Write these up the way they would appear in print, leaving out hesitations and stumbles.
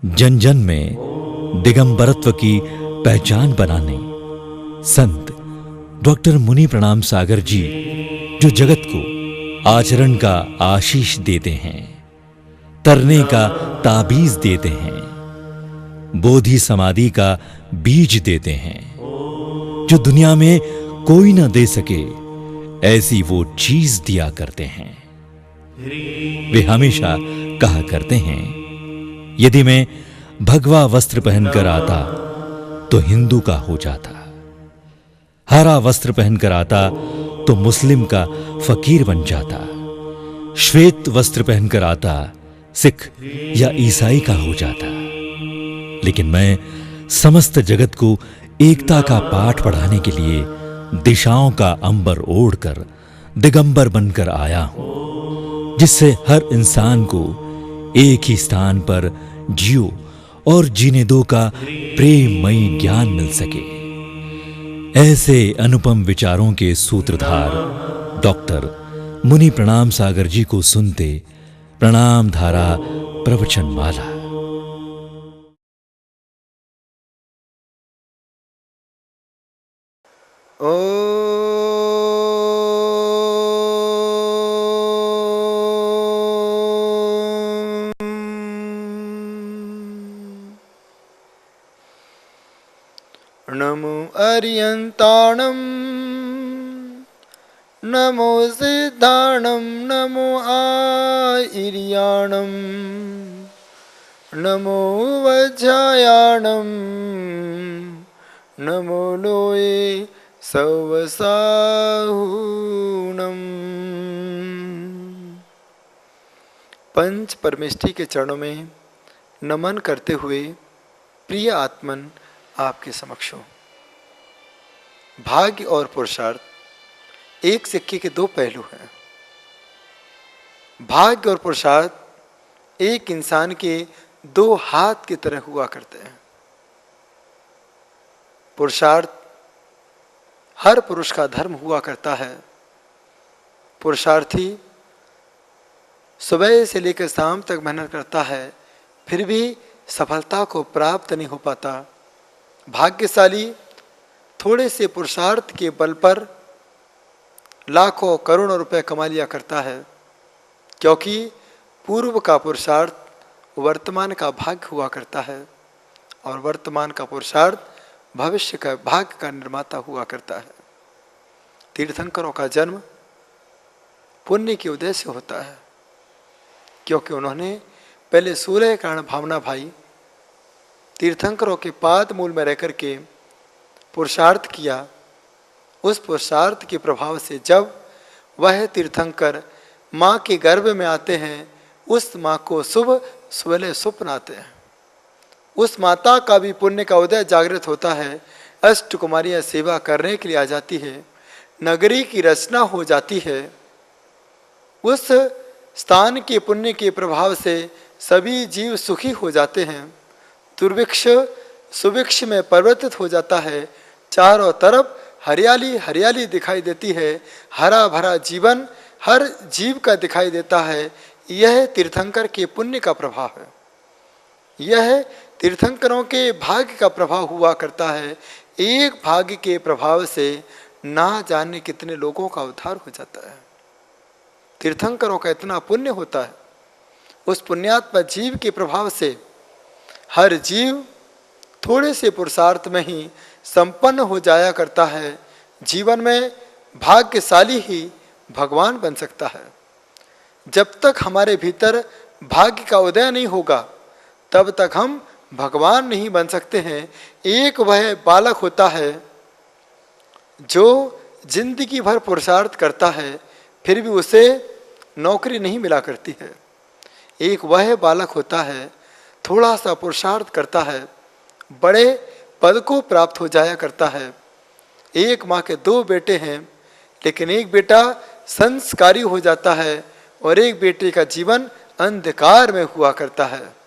जन जन में दिगंबरत्व की पहचान बनाने संत डॉक्टर मुनि प्रणाम सागर जी जो जगत को आचरण का आशीष देते हैं, तरने का ताबीज देते हैं, बोधि समाधि का बीज देते हैं, जो दुनिया में कोई न दे सके ऐसी वो चीज दिया करते हैं। वे हमेशा कहा करते हैं, यदि मैं भगवा वस्त्र पहनकर आता तो हिंदू का हो जाता, हरा वस्त्र पहनकर आता तो मुस्लिम का फकीर बन जाता, श्वेत वस्त्र पहनकर आता सिख या ईसाई का हो जाता। लेकिन मैं समस्त जगत को एकता का पाठ पढ़ाने के लिए दिशाओं का अंबर ओढ़कर दिगंबर बनकर आया हूं, जिससे हर इंसान को एक ही स्थान पर जियो और जीने दो का प्रेममयी ज्ञान मिल सके। ऐसे अनुपम विचारों के सूत्रधार डॉक्टर मुनि प्रणाम सागर जी को सुनते प्रणाम धारा प्रवचन माला। नमो अर्यन्ताणं नमो सिद्धाणं नमो आयर्याणं नमो वज्रायाणं नमो लोये सवसाहूणम्। पंच परमेष्ठी के चरणों में नमन करते हुए प्रिय आत्मन आपके समक्ष हो। भाग्य और पुरुषार्थ एक सिक्के के दो पहलू हैं। भाग्य और पुरुषार्थ एक इंसान के दो हाथ की तरह हुआ करते हैं। पुरुषार्थ हर पुरुष का धर्म हुआ करता है। पुरुषार्थी सुबह से लेकर शाम तक मेहनत करता है, फिर भी सफलता को प्राप्त नहीं हो पाता। भाग्यशाली थोड़े से पुरुषार्थ के बल पर लाखों करोड़ों रुपए कमा लिया करता है, क्योंकि पूर्व का पुरुषार्थ वर्तमान का भाग्य हुआ करता है और वर्तमान का पुरुषार्थ भविष्य का भाग्य का निर्माता हुआ करता है। तीर्थंकरों का जन्म पुण्य के उदय से होता है, क्योंकि उन्होंने पहले सूर्य कारण भावना भाई तीर्थंकरों के पाद मूल में रहकर के पुरुषार्थ किया। उस पुरुषार्थ के प्रभाव से जब वह तीर्थंकर माँ के गर्भ में आते हैं, उस माँ को सुबह सुबह स्वप्न आते हैं। उस माता का भी पुण्य का उदय जागृत होता है। अष्ट कुमारियाँ सेवा करने के लिए आ जाती है, नगरी की रचना हो जाती है। उस स्थान के पुण्य के प्रभाव से सभी जीव सुखी हो जाते हैं। दुर्भिक्ष सुभिक्ष में परिवर्तित हो जाता है। चारों तरफ हरियाली हरियाली दिखाई देती है। हरा भरा जीवन हर जीव का दिखाई देता है। यह तीर्थंकर के पुण्य का प्रभाव है। यह तीर्थंकरों के भाग्य का प्रभाव हुआ करता है। एक भाग्य के प्रभाव से ना जाने कितने लोगों का उद्धार हो जाता है। तीर्थंकरों का इतना पुण्य होता है। उस पुण्यात्मा जीव के प्रभाव से हर जीव थोड़े से पुरुषार्थ में ही संपन्न हो जाया करता है। जीवन में भाग्यशाली ही भगवान बन सकता है। जब तक हमारे भीतर भाग्य का उदय नहीं होगा, तब तक हम भगवान नहीं बन सकते हैं। एक वह बालक होता है जो जिंदगी भर पुरुषार्थ करता है, फिर भी उसे नौकरी नहीं मिला करती है। एक वह बालक होता है थोड़ा सा पुरुषार्थ करता है, बड़े पद को प्राप्त हो जाया करता है। एक माँ के दो बेटे हैं, लेकिन एक बेटा संस्कारी हो जाता है और एक बेटे का जीवन अंधकार में हुआ करता है।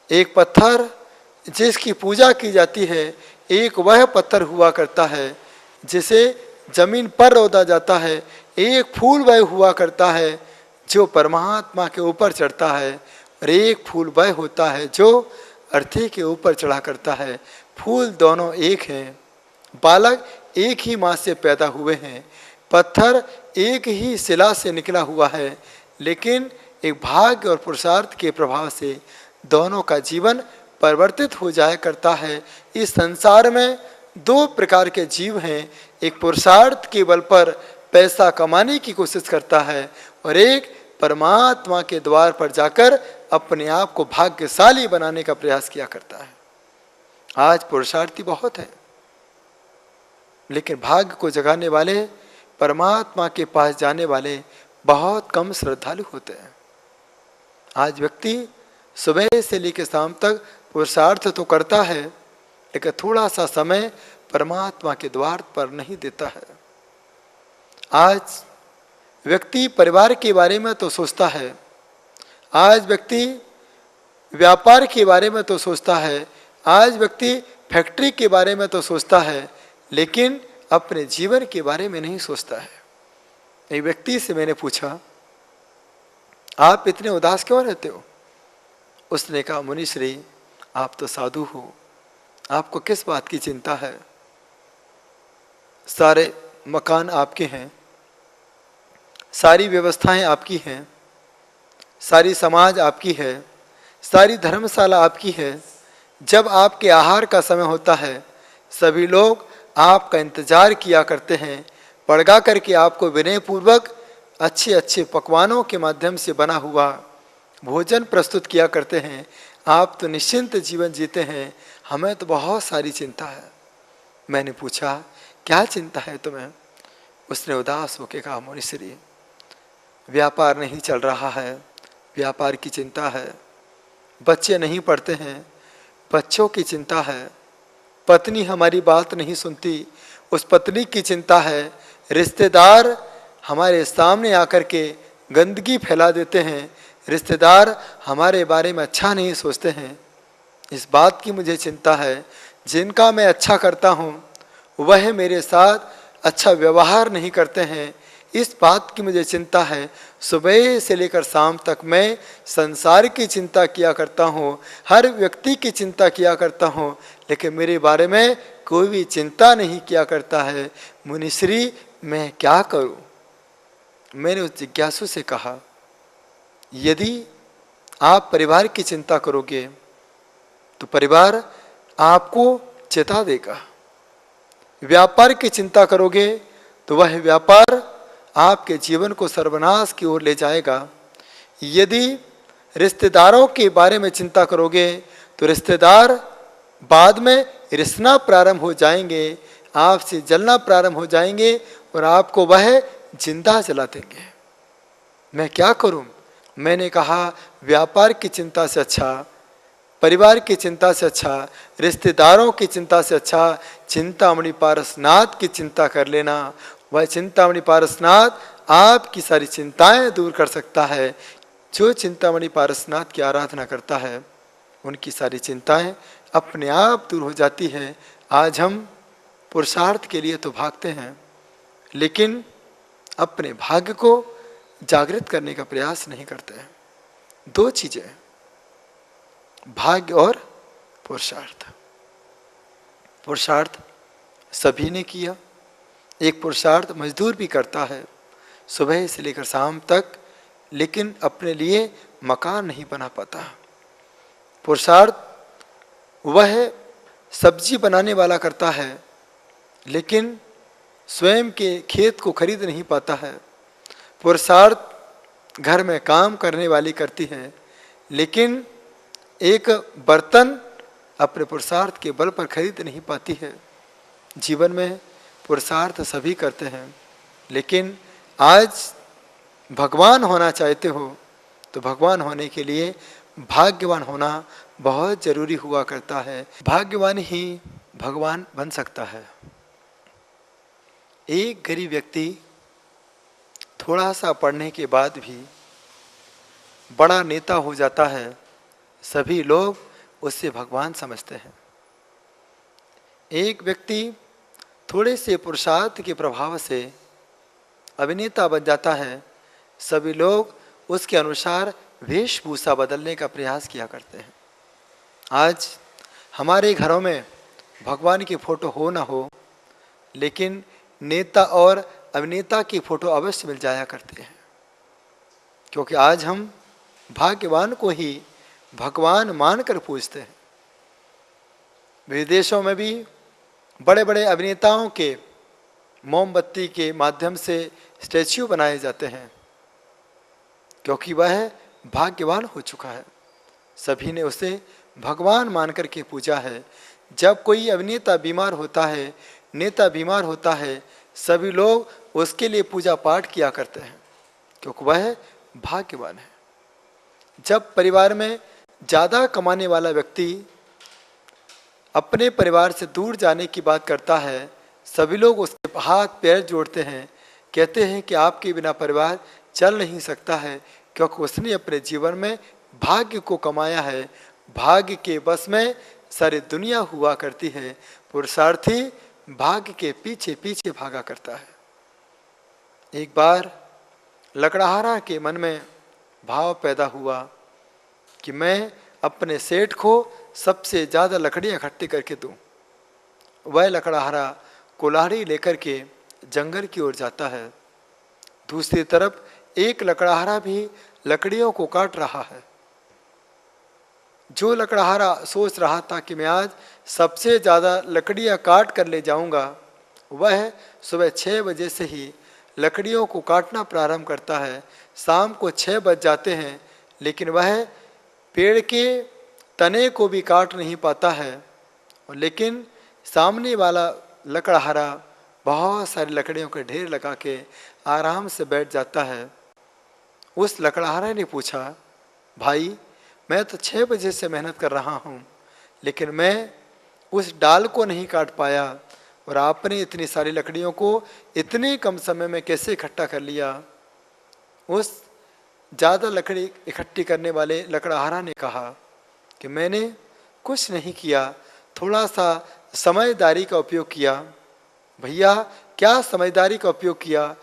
एक पत्थर जिसकी पूजा की जाती है, एक वह पत्थर हुआ करता है जिसे जमीन पर रौदा जाता है। एक फूल वह हुआ करता है जो परमात्मा के ऊपर चढ़ता है और एक फूल वह होता है जो अर्थी के ऊपर चढ़ा करता है। फूल दोनों एक हैं, बालक एक ही माँ से पैदा हुए हैं, पत्थर एक ही शिला से निकला हुआ है, लेकिन एक भाग्य और पुरुषार्थ के प्रभाव से दोनों का जीवन परिवर्तित हो जाया करता है। इस संसार में दो प्रकार के जीव हैं, एक पुरुषार्थ के बल पर पैसा कमाने की कोशिश करता है और एक परमात्मा के द्वार पर जाकर अपने आप को भाग्यशाली बनाने का प्रयास किया करता है। आज पुरुषार्थी बहुत है, लेकिन भाग्य को जगाने वाले, परमात्मा के पास जाने वाले बहुत कम श्रद्धालु होते हैं। आज व्यक्ति सुबह से लेकर शाम तक पुरुषार्थ तो करता है, लेकिन थोड़ा सा समय परमात्मा के द्वार पर नहीं देता है। आज व्यक्ति परिवार के बारे में तो सोचता है, आज व्यक्ति व्यापार के बारे में तो सोचता है, आज व्यक्ति फैक्ट्री के बारे में तो सोचता है, लेकिन अपने जीवन के बारे में नहीं सोचता है। एक व्यक्ति से मैंने पूछा, आप इतने उदास क्यों रहते हो? उसने कहा, मुनिश्री आप तो साधु हो, आपको किस बात की चिंता है? सारे मकान आपके हैं, सारी व्यवस्थाएं आपकी हैं, सारी समाज आपकी है, सारी धर्मशाला आपकी है। जब आपके आहार का समय होता है, सभी लोग आपका इंतजार किया करते हैं, पड़गा करके आपको विनयपूर्वक अच्छे अच्छे पकवानों के माध्यम से बना हुआ भोजन प्रस्तुत किया करते हैं। आप तो निश्चिंत जीवन जीते हैं, हमें तो बहुत सारी चिंता है। मैंने पूछा, क्या चिंता है तुम्हें? उसने उदास होकर कहा, मुनिश्री व्यापार नहीं चल रहा है, व्यापार की चिंता है। बच्चे नहीं पढ़ते हैं, बच्चों की चिंता है। पत्नी हमारी बात नहीं सुनती, उस पत्नी की चिंता है। रिश्तेदार हमारे सामने आकर के गंदगी फैला देते हैं, रिश्तेदार हमारे बारे में अच्छा नहीं सोचते हैं, इस बात की मुझे चिंता है। जिनका मैं अच्छा करता हूँ वह मेरे साथ अच्छा व्यवहार नहीं करते हैं, इस बात की मुझे चिंता है। सुबह से लेकर शाम तक मैं संसार की चिंता किया करता हूँ, हर व्यक्ति की चिंता किया करता हूँ, लेकिन मेरे बारे में कोई भी चिंता नहीं किया करता है। मुनिश्री मैं क्या करूँ? मैंने उस जिज्ञासु से कहा, यदि आप परिवार की चिंता करोगे तो परिवार आपको चिता देगा। व्यापार की चिंता करोगे तो वह व्यापार आपके जीवन को सर्वनाश की ओर ले जाएगा। यदि रिश्तेदारों के बारे में चिंता करोगे तो रिश्तेदार बाद में रिसना प्रारंभ हो जाएंगे, आपसे जलना प्रारंभ हो जाएंगे और आपको वह जिंदा जला देंगे। मैं क्या करूं? मैंने कहा, व्यापार की चिंता से अच्छा, परिवार की चिंता से अच्छा, रिश्तेदारों की चिंता से अच्छा चिंतामणि पारसनाथ की चिंता कर लेना। वह चिंतामणि पारसनाथ आपकी सारी चिंताएं दूर कर सकता है। जो चिंतामणि पारसनाथ की आराधना करता है उनकी सारी चिंताएं अपने आप दूर हो जाती है। आज हम पुरुषार्थ के लिए तो भागते हैं, लेकिन अपने भाग्य को जागृत करने का प्रयास नहीं करते हैं। दो चीजें, भाग्य और पुरुषार्थ। पुरुषार्थ सभी ने किया, एक पुरुषार्थ मजदूर भी करता है सुबह से लेकर शाम तक, लेकिन अपने लिए मकान नहीं बना पाता। पुरुषार्थ वह सब्जी बनाने वाला करता है, लेकिन स्वयं के खेत को खरीद नहीं पाता है। पुरुषार्थ घर में काम करने वाली करती है, लेकिन एक बर्तन अपने पुरुषार्थ के बल पर खरीद नहीं पाती है। जीवन में पुरुषार्थ सभी करते हैं, लेकिन आज भगवान होना चाहते हो तो भगवान होने के लिए भाग्यवान होना बहुत जरूरी हुआ करता है। भाग्यवान ही भगवान बन सकता है। एक गरीब व्यक्ति थोड़ा सा पढ़ने के बाद भी बड़ा नेता हो जाता है, सभी लोग उससे भगवान समझते हैं। एक व्यक्ति थोड़े से पुरुषार्थ के प्रभाव से अभिनेता बन जाता है, सभी लोग उसके अनुसार वेशभूषा बदलने का प्रयास किया करते हैं। आज हमारे घरों में भगवान की फोटो हो ना हो, लेकिन नेता और अभिनेता की फोटो अवश्य मिल जाया करते हैं, क्योंकि आज हम भाग्यवान को ही भगवान मानकर पूजते हैं। विदेशों में भी बड़े बड़े अभिनेताओं के मोमबत्ती के माध्यम से स्टैच्यू बनाए जाते हैं, क्योंकि वह भाग्यवान हो चुका है। सभी ने उसे भगवान मानकर के पूजा है। जब कोई अभिनेता बीमार होता है, नेता बीमार होता है, सभी लोग उसके लिए पूजा पाठ किया करते हैं, क्योंकि वह भाग्यवान है। जब परिवार में ज़्यादा कमाने वाला व्यक्ति अपने परिवार से दूर जाने की बात करता है, सभी लोग उसके हाथ पैर जोड़ते हैं, कहते हैं कि आपके बिना परिवार चल नहीं सकता है, क्योंकि उसने अपने जीवन में भाग्य को कमाया है। भाग्य के बस में सारी दुनिया हुआ करती है। पुरुषार्थी भाग्य के पीछे पीछे भागा करता है। एक बार लकड़हारा के मन में भाव पैदा हुआ कि मैं अपने सेठ को सबसे ज़्यादा लकड़ियाँ इकट्ठी करके दूँ। वह लकड़हारा कुल्हाड़ी लेकर के जंगल की ओर जाता है। दूसरी तरफ एक लकड़हारा भी लकड़ियों को काट रहा है। जो लकड़हारा सोच रहा था कि मैं आज सबसे ज़्यादा लकड़ियाँ काट कर ले जाऊंगा, वह सुबह 6 बजे से ही लकड़ियों को काटना प्रारंभ करता है। शाम को 6 बज जाते हैं, लेकिन वह पेड़ के तने को भी काट नहीं पाता है। लेकिन सामने वाला लकड़हारा बहुत सारी लकड़ियों के ढेर लगा के आराम से बैठ जाता है। उस लकड़हारे ने पूछा, भाई मैं तो 6 बजे से मेहनत कर रहा हूँ, लेकिन मैं उस डाल को नहीं काट पाया, और आपने इतनी सारी लकड़ियों को इतने कम समय में कैसे इकट्ठा कर लिया। उस ज़्यादा लकड़ी इकट्ठी करने वाले लकड़हारा ने कहा कि मैंने कुछ नहीं किया, थोड़ा सा समझदारी का उपयोग किया। भैया क्या समझदारी का उपयोग किया?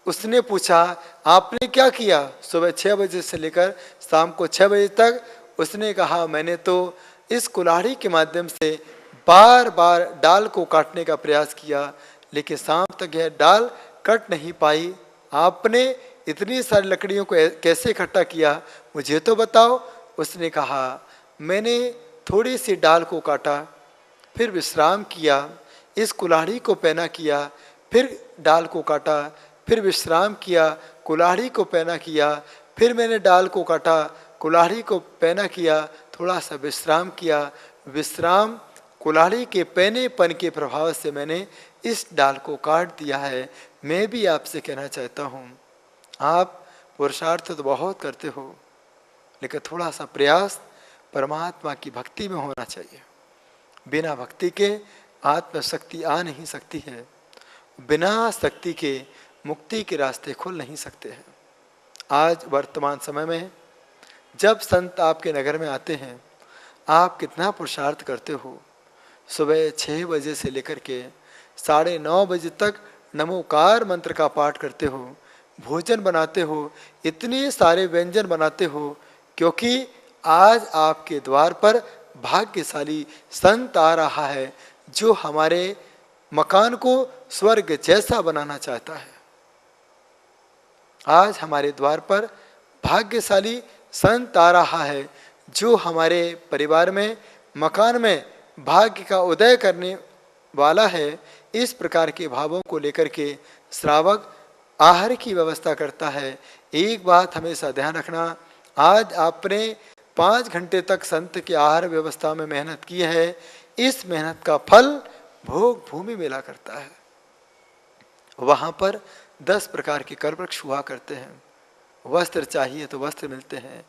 उसने पूछा, आपने क्या किया सुबह 6 बजे से लेकर शाम को 6 बजे तक? उसने कहा, मैंने तो इस कुल्हाड़ी के माध्यम से बार बार डाल को काटने का प्रयास किया, लेकिन शाम तक यह डाल कट नहीं पाई। आपने इतनी सारी लकड़ियों को कैसे इकट्ठा किया, मुझे तो बताओ। उसने कहा, मैंने थोड़ी सी डाल को काटा, फिर विश्राम किया, इस कुल्हाड़ी को पैना किया, फिर डाल को काटा, फिर विश्राम किया, कुल्हाड़ी को पैना किया, फिर मैंने डाल को काटा, कुल्हाड़ी को पैना किया, थोड़ा सा विश्राम किया। विश्राम कुल्हाड़ी के पैनेपन के प्रभाव से मैंने इस डाल को काट दिया है। मैं भी आपसे कहना चाहता हूँ, आप पुरुषार्थ तो बहुत करते हो, लेकिन थोड़ा सा प्रयास परमात्मा की भक्ति में होना चाहिए। बिना भक्ति के आत्मशक्ति आ नहीं सकती है। बिना शक्ति के मुक्ति के रास्ते खुल नहीं सकते हैं। आज वर्तमान समय में जब संत आपके नगर में आते हैं, आप कितना पुरुषार्थ करते हो। सुबह 6 बजे से लेकर के 9:30 बजे तक नमोकार मंत्र का पाठ करते हो, भोजन बनाते हो, इतने सारे व्यंजन बनाते हो, क्योंकि आज आपके द्वार पर भाग्यशाली संत आ रहा है जो हमारे मकान को स्वर्ग जैसा बनाना चाहता है। आज हमारे द्वार पर भाग्यशाली संत आ रहा है जो हमारे परिवार में, मकान में भाग्य का उदय करने वाला है। इस प्रकार के भावों को लेकर के श्रावक आहार की व्यवस्था करता है। एक बात हमेशा ध्यान रखना, आज आपने 5 घंटे तक संत के आहार व्यवस्था में मेहनत की है, इस मेहनत का फल भोग भूमि मिला करता है। वहाँ पर 10 प्रकार के कलवृक्ष हुआ करते हैं। वस्त्र चाहिए तो वस्त्र मिलते हैं,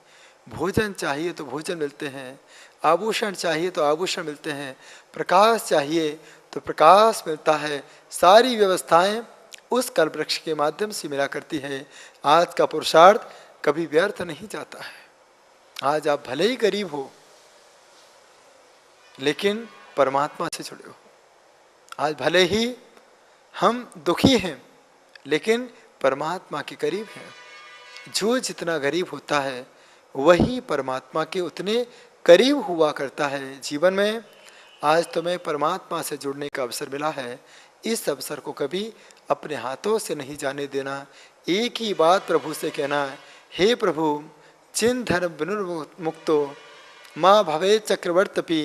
भोजन चाहिए तो भोजन मिलते हैं, आभूषण चाहिए तो आभूषण मिलते हैं, प्रकाश चाहिए तो प्रकाश मिलता है। सारी व्यवस्थाएं उस कलवृक्ष के माध्यम से मिला करती है। आज का पुरुषार्थ कभी व्यर्थ नहीं जाता है। आज आप भले ही गरीब हो, लेकिन परमात्मा से जुड़े हो। आज भले ही हम दुखी हैं, लेकिन परमात्मा के करीब हैं। जो जितना गरीब होता है, वही परमात्मा के उतने करीब हुआ करता है। जीवन में आज तुम्हें परमात्मा से जुड़ने का अवसर मिला है, इस अवसर को कभी अपने हाथों से नहीं जाने देना। एक ही बात प्रभु से कहना, हे प्रभु, जिन धर्म विनुर्मुक्तो माँ भवे चक्रवर्तपि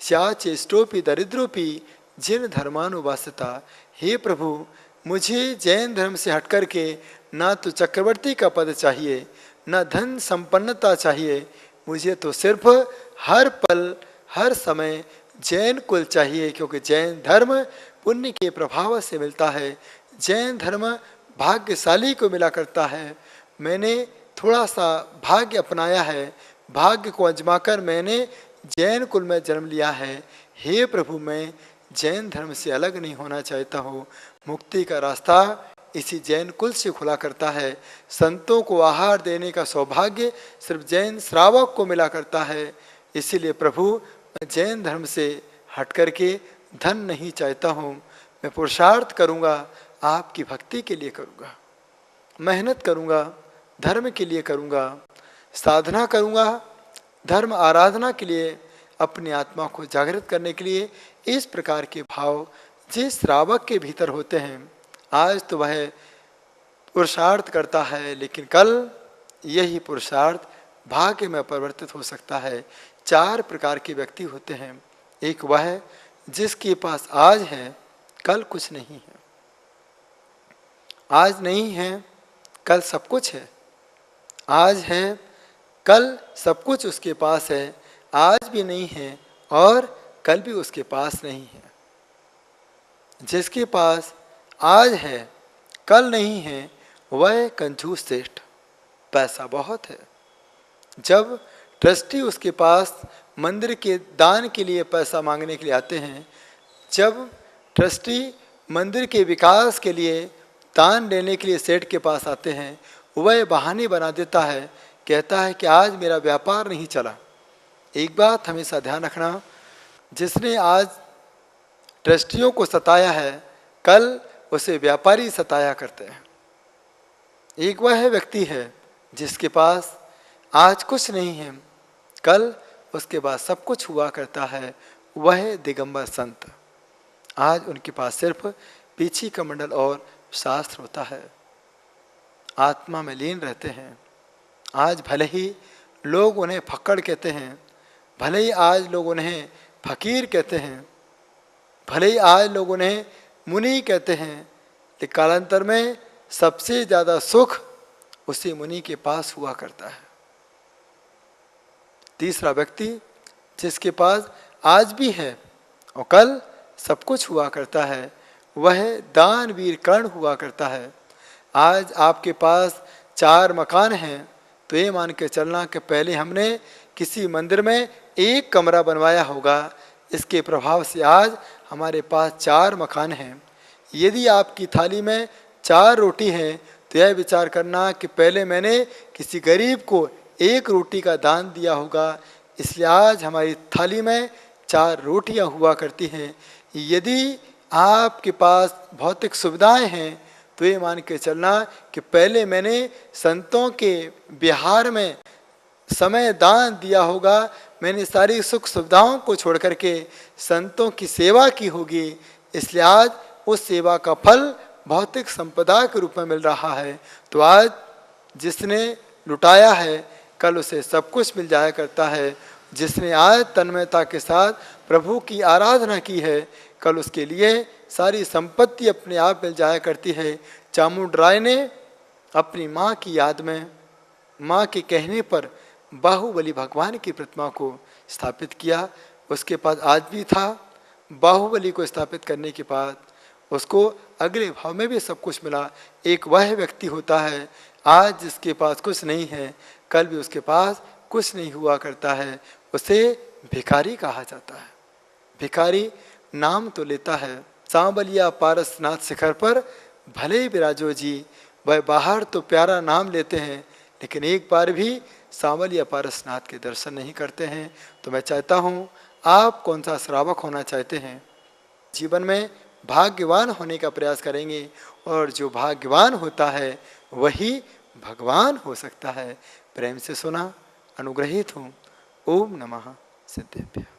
स्याचेष्टोपि दरिद्रोपि जिन धर्मानुवासता। हे प्रभु, मुझे जैन धर्म से हट कर के ना तो चक्रवर्ती का पद चाहिए, ना धन संपन्नता चाहिए, मुझे तो सिर्फ हर पल हर समय जैन कुल चाहिए, क्योंकि जैन धर्म पुण्य के प्रभाव से मिलता है। जैन धर्म भाग्यशाली को मिला करता है। मैंने थोड़ा सा भाग्य अपनाया है, भाग्य को आजमाकर मैंने जैन कुल में जन्म लिया है। हे प्रभु, मैं जैन धर्म से अलग नहीं होना चाहता हूँ। मुक्ति का रास्ता इसी जैन कुल से खुला करता है। संतों को आहार देने का सौभाग्य सिर्फ जैन श्रावक को मिला करता है। इसीलिए प्रभु, मैं जैन धर्म से हट करके धन नहीं चाहता हूँ। मैं पुरुषार्थ करूँगा, आपकी भक्ति के लिए करूँगा, मेहनत करूँगा, धर्म के लिए करूँगा, साधना करूँगा, धर्म आराधना के लिए, अपनी आत्मा को जागृत करने के लिए। इस प्रकार के भाव जिस श्रावक के भीतर होते हैं, आज तो वह पुरुषार्थ करता है, लेकिन कल यही पुरुषार्थ भाग्य में परिवर्तित हो सकता है। 4 प्रकार के व्यक्ति होते हैं। एक वह जिसके पास आज है, कल कुछ नहीं है। आज नहीं है, कल सब कुछ है। आज है, कल सब कुछ उसके पास है। आज भी नहीं है और कल भी उसके पास नहीं है। जिसके पास आज है, कल नहीं है, वह कंजूस श्रेष्ठ। पैसा बहुत है। जब ट्रस्टी उसके पास मंदिर के दान के लिए पैसा मांगने के लिए आते हैं, जब ट्रस्टी मंदिर के विकास के लिए दान लेने के लिए सेठ के पास आते हैं, वह बहाने बना देता है, कहता है कि आज मेरा व्यापार नहीं चला। एक बात हमेशा ध्यान रखना, जिसने आज ट्रस्टियों को सताया है, कल उसे व्यापारी सताया करते हैं। एक वह व्यक्ति है जिसके पास आज कुछ नहीं है, कल उसके पास सब कुछ हुआ करता है। वह दिगंबर संत। आज उनके पास सिर्फ पीछी कमंडल और शास्त्र होता है। आत्मा में लीन रहते हैं। आज भले ही लोग उन्हें फक्कड़ कहते हैं, भले ही आज लोग उन्हें फकीर कहते हैं, भले ही आज लोग उन्हें मुनि कहते हैं, लेकिन कालांतर में सबसे ज़्यादा सुख उसी मुनि के पास हुआ करता है। तीसरा व्यक्ति जिसके पास आज भी है और कल सब कुछ हुआ करता है, वह दानवीर कर्ण हुआ करता है। आज आपके पास 4 मकान हैं, तो ये मान के चलना कि पहले हमने किसी मंदिर में एक कमरा बनवाया होगा। इसके प्रभाव से आज हमारे पास 4 मकान हैं। यदि आपकी थाली में 4 रोटी हैं, तो यह विचार करना कि पहले मैंने किसी गरीब को 1 रोटी का दान दिया होगा, इसलिए आज हमारी थाली में 4 रोटियां हुआ करती हैं। यदि आपके पास भौतिक सुविधाएं हैं, तो ये मान के चलना कि पहले मैंने संतों के विहार में समय दान दिया होगा, मैंने सारी सुख सुविधाओं को छोड़ करके संतों की सेवा की होगी, इसलिए आज उस सेवा का फल भौतिक संपदा के रूप में मिल रहा है। तो आज जिसने लुटाया है, कल उसे सब कुछ मिल जाया करता है। जिसने आज तन्मयता के साथ प्रभु की आराधना की है, कल उसके लिए सारी संपत्ति अपने आप मिल जाया करती है। चामुंड राय ने अपनी माँ की याद में, माँ के कहने पर बाहुबली भगवान की प्रतिमा को स्थापित किया। उसके पास आज भी था। बाहुबली को स्थापित करने के बाद उसको अगले भाव में भी सब कुछ मिला। एक वह व्यक्ति होता है आज जिसके पास कुछ नहीं है, कल भी उसके पास कुछ नहीं हुआ करता है, उसे भिखारी कहा जाता है। भिखारी नाम तो लेता है, सांवलिया पारसनाथ शिखर पर भले विराजो जी। वह बाहर तो प्यारा नाम लेते हैं, लेकिन एक बार भी सांवलिया पारसनाथ के दर्शन नहीं करते हैं। तो मैं चाहता हूँ, आप कौन सा श्रावक होना चाहते हैं? जीवन में भाग्यवान होने का प्रयास करेंगे, और जो भाग्यवान होता है वही भगवान हो सकता है। प्रेम से सुना, अनुग्रहित हूँ। ओम नमः सिद्धेभ्यः।